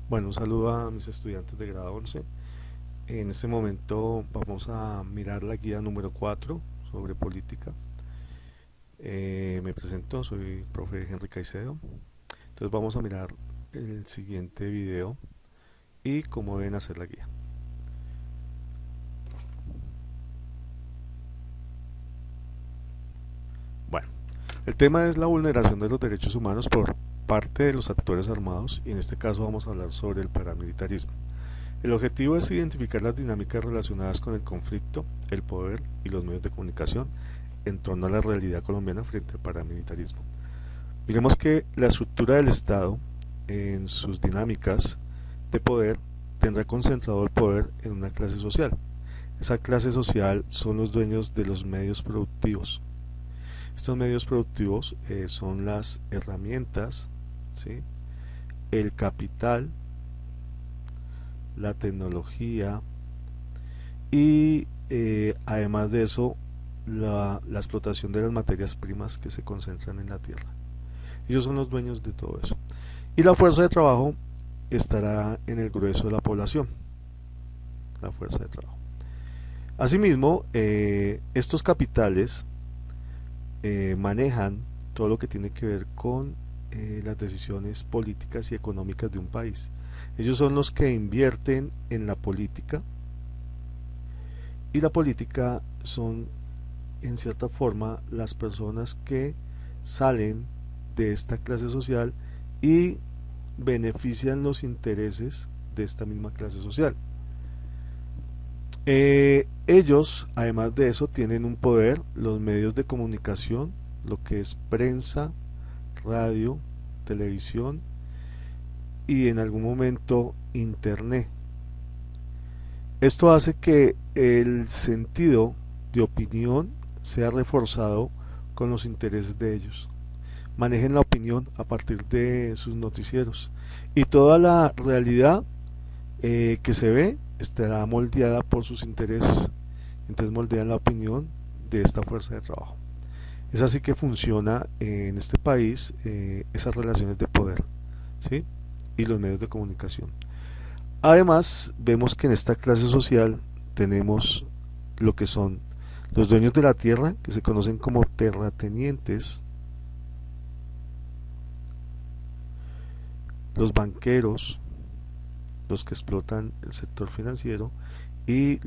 Bueno, un saludo a mis estudiantes de grado 11. En este momento vamos a mirar la guía número 4 sobre política. Me presento, soy profe Henry Caicedo. Entonces vamos a mirar el siguiente video y cómo deben hacer la guía. Bueno, el tema es la vulneración de los derechos humanos por parte de los actores armados y en este caso vamos a hablar sobre el paramilitarismo. El objetivo es identificar las dinámicas relacionadas con el conflicto, el poder y los medios de comunicación en torno a la realidad colombiana frente al paramilitarismo. Miremos que la estructura del Estado, en sus dinámicas de poder, tendrá concentrado el poder en una clase social. Esa clase social son los dueños de los medios productivos. Estos medios productivos son las herramientas, ¿sí? El capital, la tecnología y además de eso la explotación de las materias primas que se concentran en la tierra. Ellos son los dueños de todo eso. Y la fuerza de trabajo estará en el grueso de la población. La fuerza de trabajo. Asimismo, estos capitales manejan todo lo que tiene que ver con las decisiones políticas y económicas de un país. Ellos son los que invierten en la política y la política son en cierta forma las personas que salen de esta clase social y benefician los intereses de esta misma clase social. Ellos, además de eso, tienen un poder, los medios de comunicación, lo que es prensa, radio, televisión y en algún momento internet. Esto hace que el sentido de opinión sea reforzado con los intereses de ellos. Manejen la opinión a partir de sus noticieros y toda la realidad que se ve estará moldeada por sus intereses. Entonces moldean la opinión de esta fuerza de trabajo. Es así que funciona en este país esas relaciones de poder, ¿sí? Y los medios de comunicación. Además, vemos que en esta clase social tenemos lo que son los dueños de la tierra, que se conocen como terratenientes, los banqueros, los que explotan el sector financiero y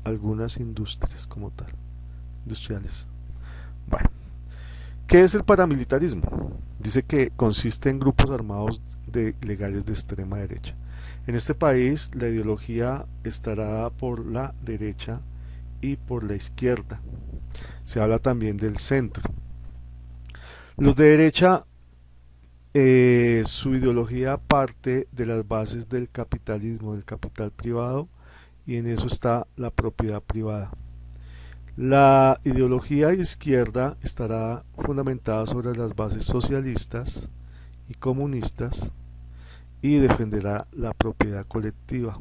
algunas industrias como tal, industriales. Bueno, ¿qué es el paramilitarismo? Dice que consiste en grupos armados legales de extrema derecha. En este país la ideología estará por la derecha y por la izquierda. Se habla también del centro. Los de derecha, su ideología parte de las bases del capitalismo, del capital privado, y en eso está la propiedad privada. La ideología izquierda estará fundamentada sobre las bases socialistas y comunistas y defenderá la propiedad colectiva.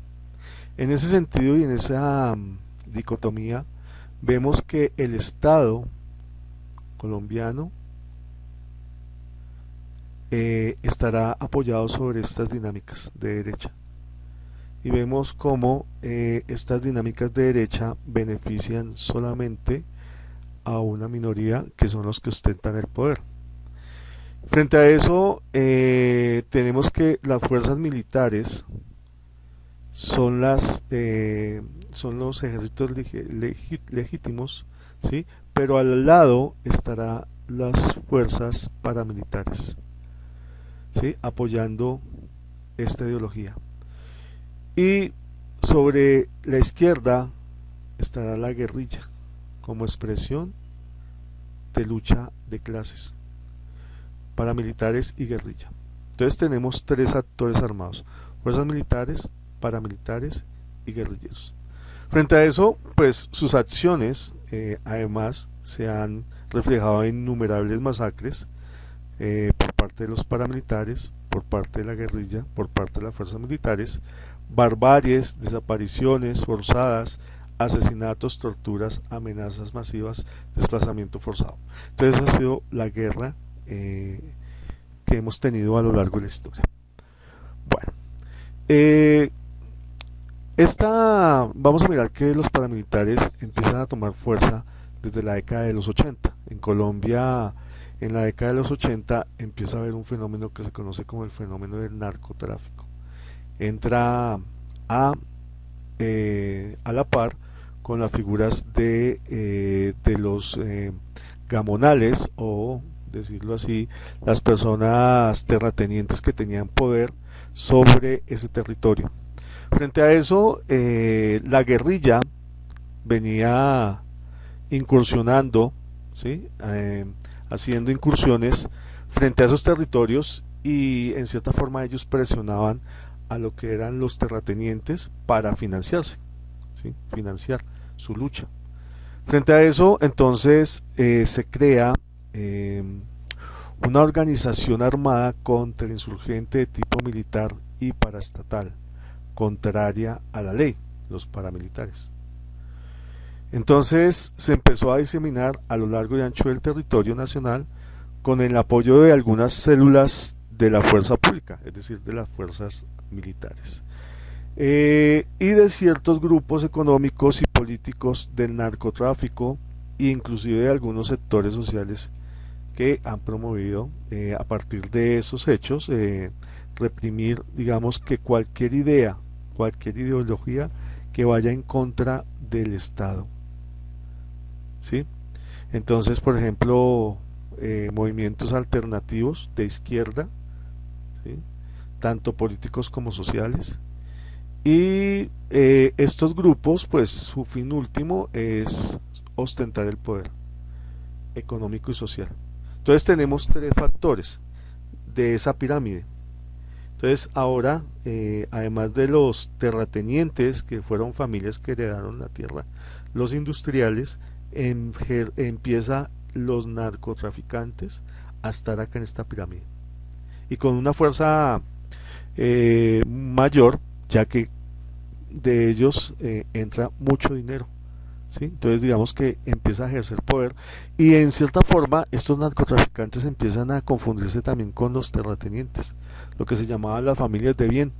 En ese sentido y en esa dicotomía vemos que el Estado colombiano estará apoyado sobre estas dinámicas de derecha y vemos cómo estas dinámicas de derecha benefician solamente a una minoría que son los que ostentan el poder. Frente a eso, tenemos que las fuerzas militares son los ejércitos legítimos, ¿sí? Pero al lado estará las fuerzas paramilitares, ¿sí? Apoyando esta ideología. Y sobre la izquierda estará la guerrilla como expresión de lucha de clases, paramilitares y guerrilla. Entonces tenemos tres actores armados: fuerzas militares, paramilitares y guerrilleros. Frente a eso, pues sus acciones además se han reflejado en innumerables masacres por parte de los paramilitares, por parte de la guerrilla, por parte de las fuerzas militares, barbaries, desapariciones forzadas, asesinatos, torturas, amenazas masivas, desplazamiento forzado. Entonces ha sido la guerra que hemos tenido a lo largo de la historia. Bueno, Eh, vamos a mirar que los paramilitares empiezan a tomar fuerza desde la década de los 80. En Colombia, en la década de los 80, empieza a haber un fenómeno que se conoce como el fenómeno del narcotráfico. Entra a la par con las figuras de los gamonales, o decirlo así, las personas terratenientes que tenían poder sobre ese territorio. Frente a eso, la guerrilla venía incursionando, ¿sí? Haciendo incursiones frente a esos territorios, y en cierta forma ellos presionaban a lo que eran los terratenientes para financiarse, ¿sí? Financiar su lucha. Frente a eso, entonces, se crea una organización armada contrainsurgente de tipo militar y paraestatal, contraria a la ley, los paramilitares. Entonces se empezó a diseminar a lo largo y ancho del territorio nacional con el apoyo de algunas células de la fuerza pública, es decir, de las fuerzas militares, y de ciertos grupos económicos y políticos del narcotráfico, e inclusive de algunos sectores sociales que han promovido, a partir de esos hechos, reprimir, digamos, que cualquier idea, cualquier ideología que vaya en contra del Estado, ¿sí? Entonces, por ejemplo, movimientos alternativos de izquierda, ¿sí? Tanto políticos como sociales, y estos grupos, pues su fin último es ostentar el poder económico y social. Entonces tenemos tres factores de esa pirámide. Entonces ahora, además de los terratenientes, que fueron familias que heredaron la tierra, los industriales, empieza los narcotraficantes a estar acá en esta pirámide, y con una fuerza mayor, ya que de ellos entra mucho dinero, ¿sí? Entonces digamos que empieza a ejercer poder, y en cierta forma estos narcotraficantes empiezan a confundirse también con los terratenientes, lo que se llamaban las familias de bien,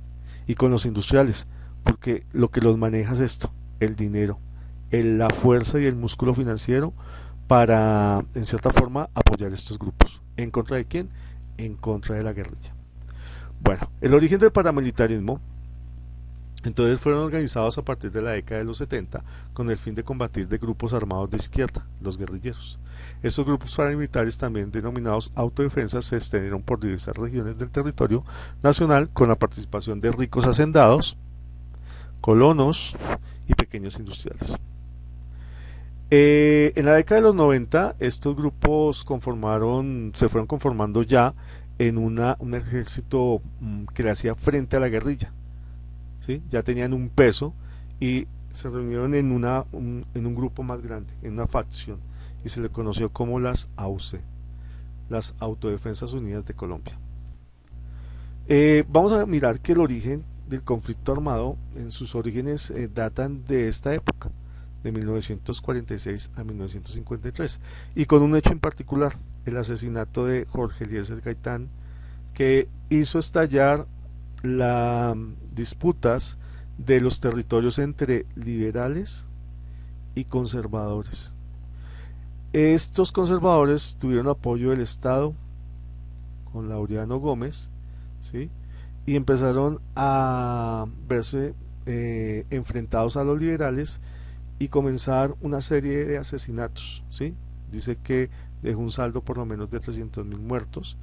y con los industriales, porque lo que los maneja es esto: el dinero, la fuerza y el músculo financiero para, en cierta forma, apoyar estos grupos. ¿En contra de quién? En contra de la guerrilla. Bueno, el origen del paramilitarismo, entonces, fueron organizados a partir de la década de los 70 con el fin de combatir de grupos armados de izquierda, los guerrilleros. Estos grupos paramilitares, también denominados autodefensas, se extendieron por diversas regiones del territorio nacional con la participación de ricos hacendados, colonos y pequeños industriales. En la década de los 90, estos grupos se fueron conformando ya en un ejército que le hacía frente a la guerrilla, ¿sí? Ya tenían un peso, y se reunieron en un grupo más grande, en una facción, y se le conoció como las AUC, las Autodefensas Unidas de Colombia. Vamos a mirar que el origen del conflicto armado, en sus orígenes, datan de esta época, de 1946 a 1953, y con un hecho en particular: el asesinato de Jorge Eliezer Gaitán, que hizo estallar las disputas de los territorios entre liberales y conservadores. Estos conservadores tuvieron apoyo del Estado con Laureano Gómez, ¿sí? Y empezaron a verse enfrentados a los liberales, y comenzar una serie de asesinatos, ¿sí? Dice que dejó un saldo por lo menos de 300.000 muertos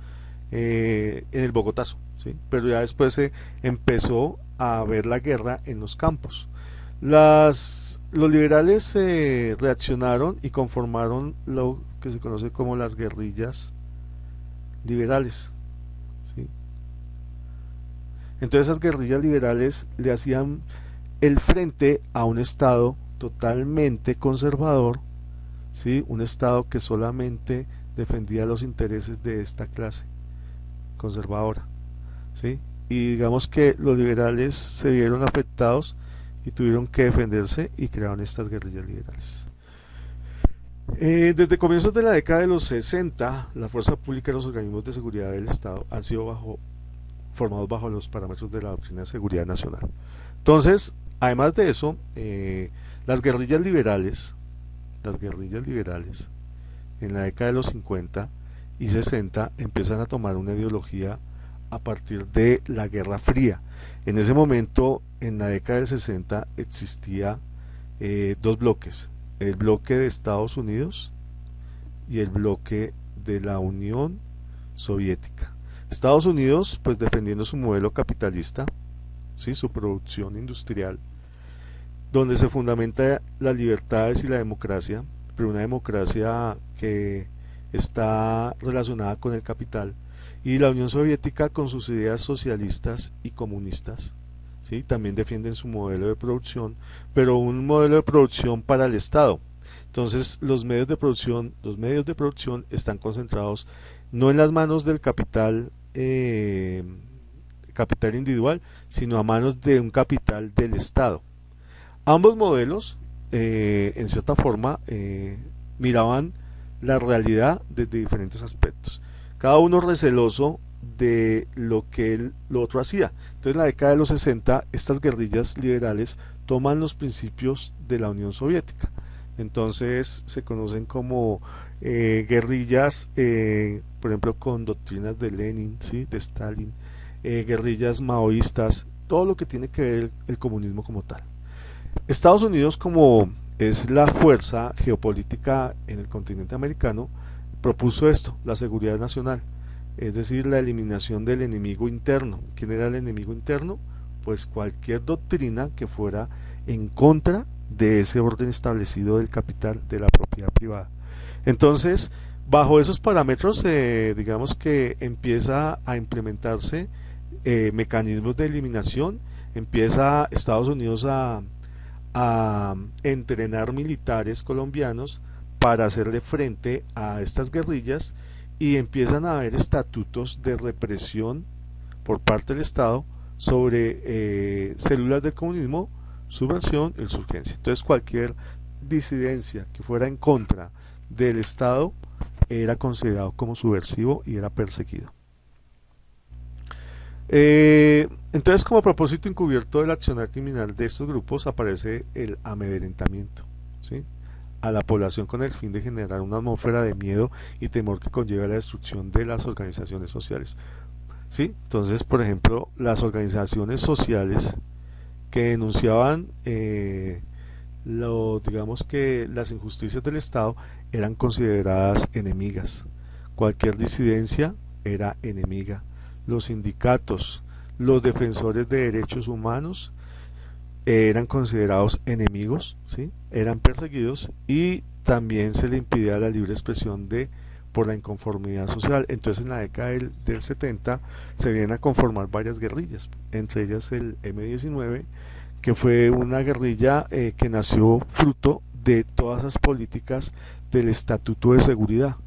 en el Bogotazo, ¿sí? Pero ya después se empezó a ver la guerra en los campos. Los liberales reaccionaron y conformaron lo que se conoce como las guerrillas liberales, ¿sí? Entonces esas guerrillas liberales le hacían el frente a un Estado totalmente conservador, ¿sí? Un Estado que solamente defendía los intereses de esta clase conservadora, ¿sí? Y digamos que los liberales se vieron afectados y tuvieron que defenderse, y crearon estas guerrillas liberales. Desde comienzos de la década de los 60, la fuerza pública y los organismos de seguridad del Estado han sido bajo formados bajo los parámetros de la doctrina de seguridad nacional. Entonces, además de eso, las guerrillas liberales, en la década de los 50 y 60 empiezan a tomar una ideología a partir de la Guerra Fría. En ese momento, en la década del 60, existía dos bloques, el bloque de Estados Unidos y el bloque de la Unión Soviética. Estados Unidos, pues defendiendo su modelo capitalista, ¿sí? Su producción industrial, donde se fundamenta las libertades y la democracia, pero una democracia que está relacionada con el capital, y la Unión Soviética con sus ideas socialistas y comunistas, ¿sí? También defienden su modelo de producción, pero un modelo de producción para el Estado. Entonces los medios de producción están concentrados no en las manos del capital capital individual, sino a manos de un capital del Estado. Ambos modelos, en cierta forma, miraban la realidad desde diferentes aspectos, cada uno receloso de lo que lo otro hacía. Entonces, en la década de los 60, estas guerrillas liberales toman los principios de la Unión Soviética. Entonces, se conocen como guerrillas, por ejemplo, con doctrinas de Lenin, ¿sí? De Stalin, guerrillas maoístas, todo lo que tiene que ver el comunismo como tal. Estados Unidos, como es la fuerza geopolítica en el continente americano, propuso esto, la seguridad nacional, es decir, la eliminación del enemigo interno. ¿Quién era el enemigo interno? Pues cualquier doctrina que fuera en contra de ese orden establecido del capital, de la propiedad privada. Entonces, bajo esos parámetros, digamos que empieza a implementarse mecanismos de eliminación, empieza Estados Unidos a entrenar militares colombianos para hacerle frente a estas guerrillas, y empiezan a haber estatutos de represión por parte del Estado sobre células del comunismo, subversión e insurgencia. Entonces cualquier disidencia que fuera en contra del Estado era considerado como subversivo y era perseguido. Entonces, como propósito encubierto del accionar criminal de estos grupos aparece el amedrentamiento, ¿sí? A la población, con el fin de generar una atmósfera de miedo y temor que conlleva la destrucción de las organizaciones sociales, ¿sí? Entonces, por ejemplo, las organizaciones sociales que denunciaban digamos que las injusticias del Estado eran consideradas enemigas. Cualquier disidencia era enemiga. Los sindicatos, los defensores de derechos humanos eran considerados enemigos, ¿sí? Eran perseguidos, y también se le impedía la libre expresión por la inconformidad social. Entonces, en la década del 70 se vienen a conformar varias guerrillas, entre ellas el M-19, que fue una guerrilla que nació fruto de todas esas políticas del Estatuto de Seguridad.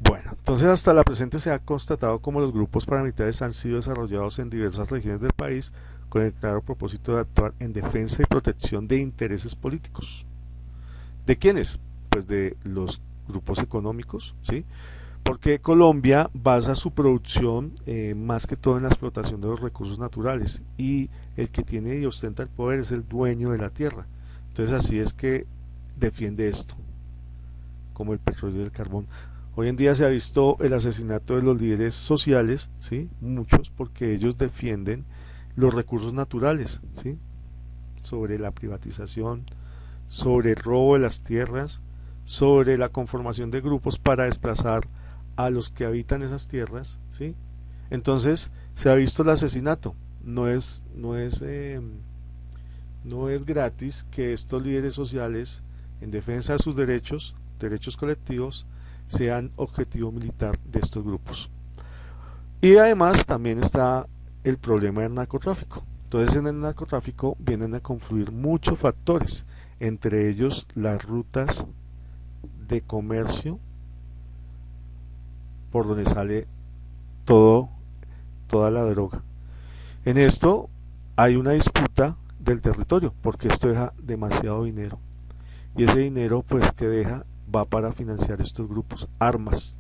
Bueno, entonces hasta la presente se ha constatado como los grupos paramilitares han sido desarrollados en diversas regiones del país con el claro propósito de actuar en defensa y protección de intereses políticos. ¿De quiénes? Pues de los grupos económicos, ¿sí? Porque Colombia basa su producción más que todo en la explotación de los recursos naturales, y el que tiene y ostenta el poder es el dueño de la tierra. Entonces así es que defiende esto, como el petróleo y el carbón. Hoy en día se ha visto el asesinato de los líderes sociales, ¿sí? Muchos, porque ellos defienden los recursos naturales, ¿sí? Sobre la privatización, sobre el robo de las tierras, sobre la conformación de grupos para desplazar a los que habitan esas tierras, ¿sí? Entonces se ha visto el asesinato. No es gratis que estos líderes sociales, en defensa de sus derechos colectivos, sean objetivo militar de estos grupos. Y además también está el problema del narcotráfico. Entonces, en el narcotráfico vienen a confluir muchos factores, entre ellos las rutas de comercio por donde sale toda la droga. En esto hay una disputa del territorio, porque esto deja demasiado dinero, y ese dinero, pues, que deja va para financiar estos grupos. Armas.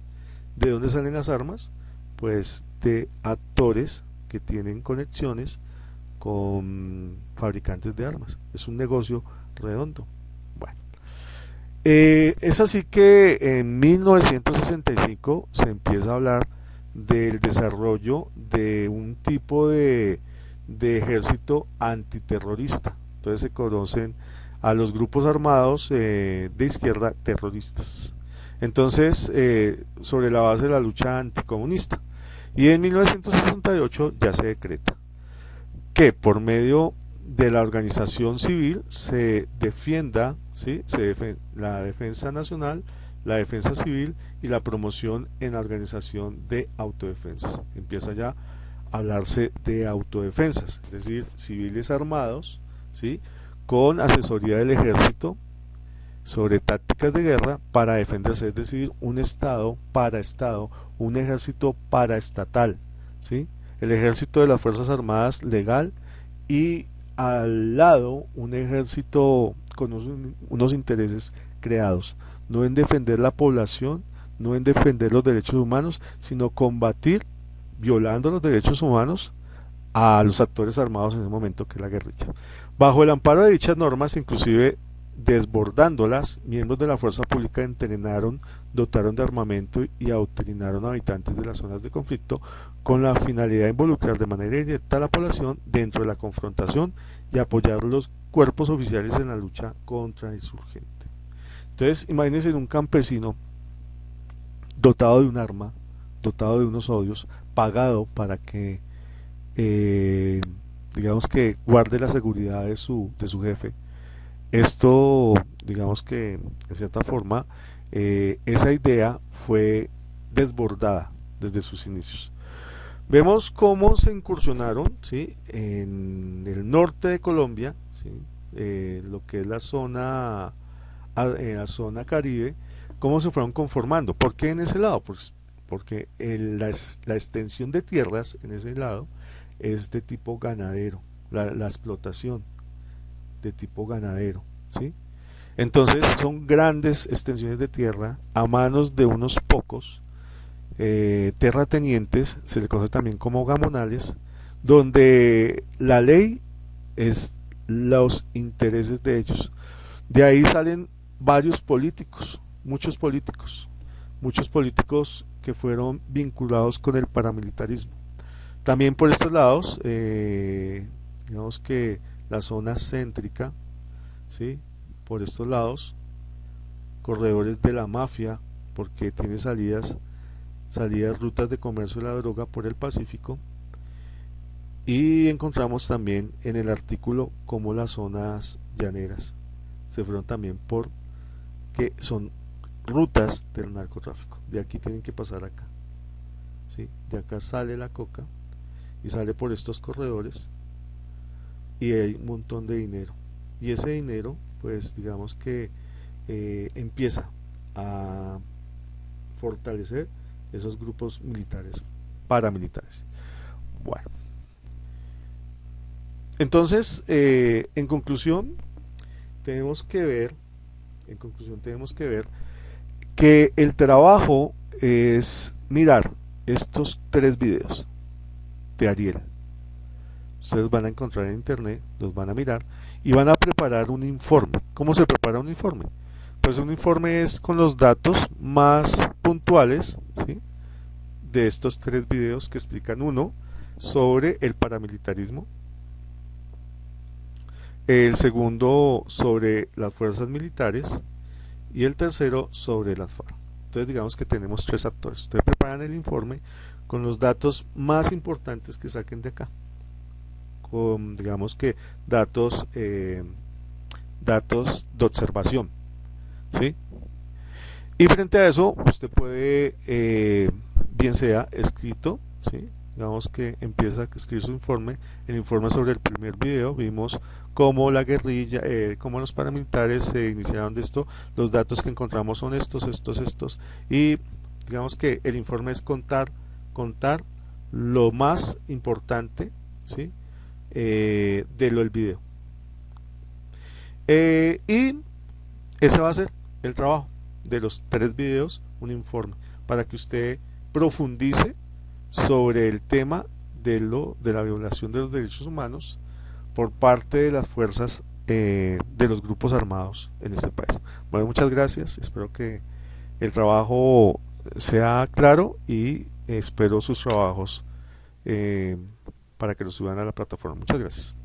¿De dónde salen las armas? Pues de actores que tienen conexiones con fabricantes de armas. Es un negocio redondo. Bueno, es así que en 1965 se empieza a hablar del desarrollo de un tipo de ejército antiterrorista. Entonces se conocen a los grupos armados de izquierda terroristas. Entonces, sobre la base de la lucha anticomunista. Y en 1968 ya se decreta que por medio de la organización civil se defienda, ¿sí? La defensa nacional, la defensa civil y la promoción en la organización de autodefensas. Empieza ya a hablarse de autodefensas, es decir, civiles armados, ¿sí? Con asesoría del ejército sobre tácticas de guerra para defenderse, es decir, un estado para estado, un ejército paraestatal, ¿sí? El ejército de las Fuerzas Armadas legal y al lado un ejército con unos intereses creados, no en defender la población, no en defender los derechos humanos, sino combatir, violando los derechos humanos, a los actores armados en ese momento, que es la guerrilla. Bajo el amparo de dichas normas, inclusive desbordándolas, miembros de la fuerza pública entrenaron, dotaron de armamento y adoctrinaron a habitantes de las zonas de conflicto con la finalidad de involucrar de manera directa a la población dentro de la confrontación y apoyar los cuerpos oficiales en la lucha contra el insurgente. Entonces, imagínense un campesino dotado de un arma, dotado de unos odios, pagado para que digamos que guarde la seguridad de su jefe. Esto, digamos que en cierta forma, esa idea fue desbordada desde sus inicios. Vemos cómo se incursionaron, ¿sí? En el norte de Colombia, ¿sí? Lo que es la zona Caribe, cómo se fueron conformando. ¿Por qué en ese lado? Pues porque la extensión de tierras en ese lado es de tipo ganadero, la explotación de tipo ganadero, ¿sí? Entonces son grandes extensiones de tierra a manos de unos pocos terratenientes, se le conoce también como gamonales, donde la ley es los intereses de ellos. De ahí salen varios políticos, muchos políticos que fueron vinculados con el paramilitarismo. También por estos lados, digamos que la zona céntrica, ¿sí? Por estos lados, corredores de la mafia, porque tiene salidas, rutas de comercio de la droga por el Pacífico. Y encontramos también en el artículo como las zonas llaneras se fueron también por que son rutas del narcotráfico. De aquí tienen que pasar acá, ¿sí? De acá sale la coca y sale por estos corredores y hay un montón de dinero, y ese dinero pues digamos que empieza a fortalecer esos grupos militares, paramilitares. Bueno, entonces en conclusión tenemos que ver que el trabajo es mirar estos 3 videos de Ariel. Ustedes van a encontrar en internet, los van a mirar y van a preparar un informe. ¿Cómo se prepara un informe? Pues un informe es con los datos más puntuales, ¿sí? De estos 3 videos que explican, uno sobre el paramilitarismo, el segundo sobre las fuerzas militares y el tercero sobre las FARC. Entonces digamos que tenemos 3 actores. Ustedes preparan el informe con los datos más importantes que saquen de acá, con digamos que datos de observación, ¿sí? Y frente a eso usted puede bien sea escrito, ¿sí? Digamos que empieza a escribir su informe. El informe sobre el primer video vimos cómo la guerrilla, cómo los paramilitares se iniciaron de esto. Los datos que encontramos son estos, y digamos que el informe es contar lo más importante, ¿sí? De lo del video, y ese va a ser el trabajo de los 3 videos, un informe para que usted profundice sobre el tema de la violación de los derechos humanos por parte de las fuerzas de los grupos armados en este país. Bueno, muchas gracias, espero que el trabajo sea claro y espero sus trabajos para que los suban a la plataforma. Muchas gracias.